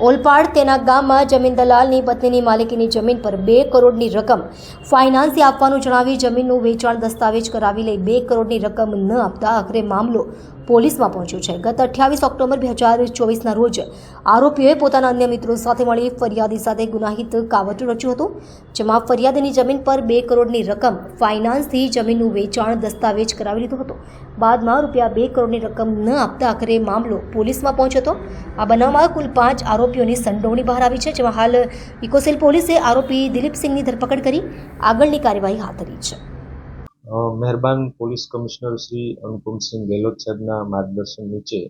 ઓલપાડ તેના ગામમાં જમીન દલાલની પત્નીની માલિકીની જમીન પર 2 કરોડની રકમ ફાઇનાન્સથી આપવાનું જણાવી જમીનનું વેચાણ દસ્તાવેજ કરાવી લઈ 2 કરોડની રકમ ન આપતા આખરે મામલો પોલીસમાં પહોંચ્યો છે। ગત 28 ઓક્ટોબર 2024ના રોજ આરોપીઓએ પોતાના અન્ય મિત્રો સાથે મળી ફરિયાદી સાથે ગુનાહિત કાવતરું રચ્યું હતું, જેમાં ફરિયાદીની જમીન પર 2 કરોડની રકમ ફાઇનાન્સથી જમીનનું વેચાણ દસ્તાવેજ કરાવી લીધો હતો। બાદમાં ₹2 કરોડની રકમ ન આપતા આખરે મામલો પોલીસમાં પહોંચ્યો હતો। આ બનાવમાં કુલ 5 આરોપીઓની સંડોવણી બહાર આવી છે, જેમાં હાલ ઇકોસેલ પોલીસે આરોપી દિલીપસિંહની ધરપકડ કરી આગળની કાર્યવાહી હાથ ધરી છે। મહેરબાન પોલીસ કમિશનર શ્રી અનુપમસિંહ ગેહલોત સાહેબના માર્ગદર્શન નીચે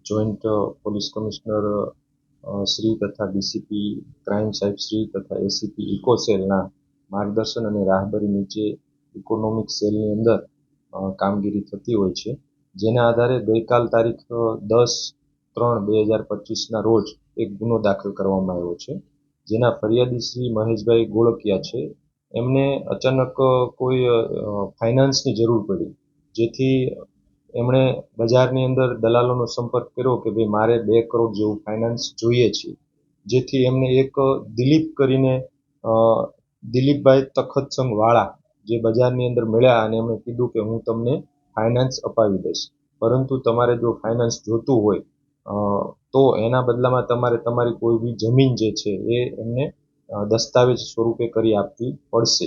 જોઈન્ટ પોલીસ કમિશનર શ્રી તથા ડીસીપી ક્રાઇમ સાહેબ શ્રી તથા એસીપી ઇકોસેલના માર્ગદર્શન અને રાહબરી નીચે ઇકોનોમિક સેલની અંદર કામગીરી થતી હોય છે, જેના આધારે ગઈકાલ તારીખ 10/3/2025ના રોજ એક ગુનો દાખલ કરવામાં આવ્યો છે, જેના ફરિયાદી શ્રી મહેશભાઈ ગોળકિયા છે। એમને અચાનક કોઈ ફાઇનાન્સની જરૂર પડી, જેથી એમણે બજારની અંદર દલાલોનો સંપર્ક કર્યો કે ભાઈ મારે 2 કરોડ જેવું ફાઇનાન્સ જોઈએ છે, જેથી એમને એક દિલીપ કરીને દિલીપભાઈ તખતસંગ વાળા જે બજારની અંદર મળ્યા અને એમણે કીધું કે હું તમને ફાઇનાન્સ અપાવી દઈશ, પરંતુ તમારે જો ફાઇનાન્સ જોતું હોય તો એના બદલામાં તમારે તમારી કોઈ બી જમીન જે છે એ એમને દસ્તાવેજ સ્વરૂપે કરી આપવી પડશે।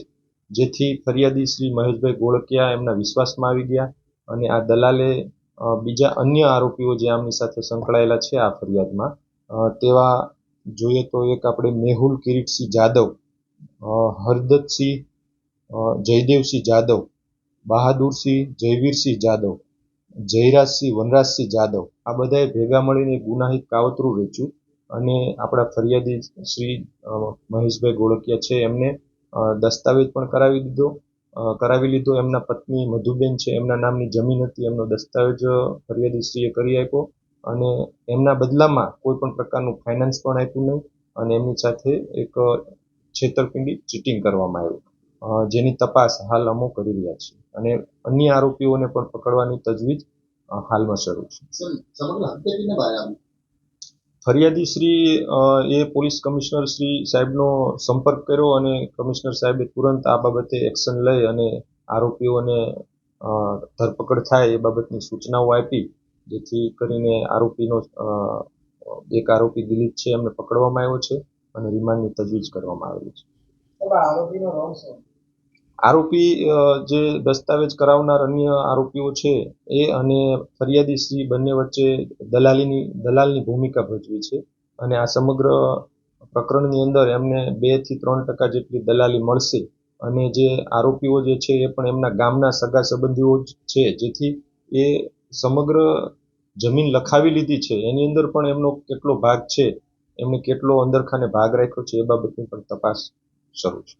જેથી ફરિયાદી શ્રી મહેશભાઈ ગોળકિયા એમના વિશ્વાસમાં આવી ગયા અને આ દલાલે બીજા અન્ય આરોપીઓ જે આમની સાથે સંકળાયેલા છે આ ફરિયાદમાં તેવા જોઈએ તો એક આપણે મેહુલ કિરીટસિંહ જાદવ, હરદતસિંહ જયદેવસિંહ જાદવ, બહાદુરસિંહ જયવીરસિંહ જાદવ, જયરાજસિંહ વનરાજસિંહ જાદવ, આ બધાએ ભેગા મળીને ગુનાહિત કાવતરું રચ્યું અને આપણા ફરિયાદી શ્રી મહેશભાઈ ગોળકિયા છે એમને દસ્તાવેજ પણ કરાવી લીધો। એમના પત્ની મધુબેન છે એમના નામની જમીન હતી, એમનો દસ્તાવેજ ફરિયાદીશ્રીએ કરી આપ્યો અને એમના બદલામાં કોઈ પણ પ્રકારનું ફાઇનાન્સ પણ આપ્યું નહીં અને એમની સાથે એક છેતરપિંડી ચીટિંગ કરવામાં આવ્યું, જેની તપાસ હાલ અમો કરી રહ્યા છે અને અન્ય આરોપીઓને પણ પકડવાની તજવીજ હાલમાં શરૂ છે। ફરિયાદી શ્રી એ પોલીસ કમિશનર શ્રી સાહેબનો સંપર્ક કર્યો અને કમિશનર સાહેબે તુરંત આ બાબતે એક્શન લઈ અને આરોપીઓને ધરપકડ થાય એ બાબતની સૂચનાઓ આપી, જેથી કરીને એક આરોપી દિલીપ છે એમને પકડવામાં આવ્યો છે અને રિમાન્ડની તજવીજ કરવામાં આવેલી છે। આરોપી જે દસ્તાવેજ કરાવનાર અન્ય આરોપીઓ છે એ અને ફરિયાદી શ્રી બંને વચ્ચે દલાલની ભૂમિકા ભજવી છે અને આ સમગ્ર પ્રકરણની અંદર એમને 2 થી 3% જેટલી દલાલી મળશે અને જે આરોપીઓ જે છે એ પણ એમના ગામના સગા સંબંધીઓ જ છે, જેથી એ સમગ્ર જમીન લખાવી લીધી છે એની અંદર પણ એમનો કેટલો ભાગ છે, એમને કેટલો અંદરખાને ભાગ રાખ્યો છે એ બાબતની પણ તપાસ શરૂ છે।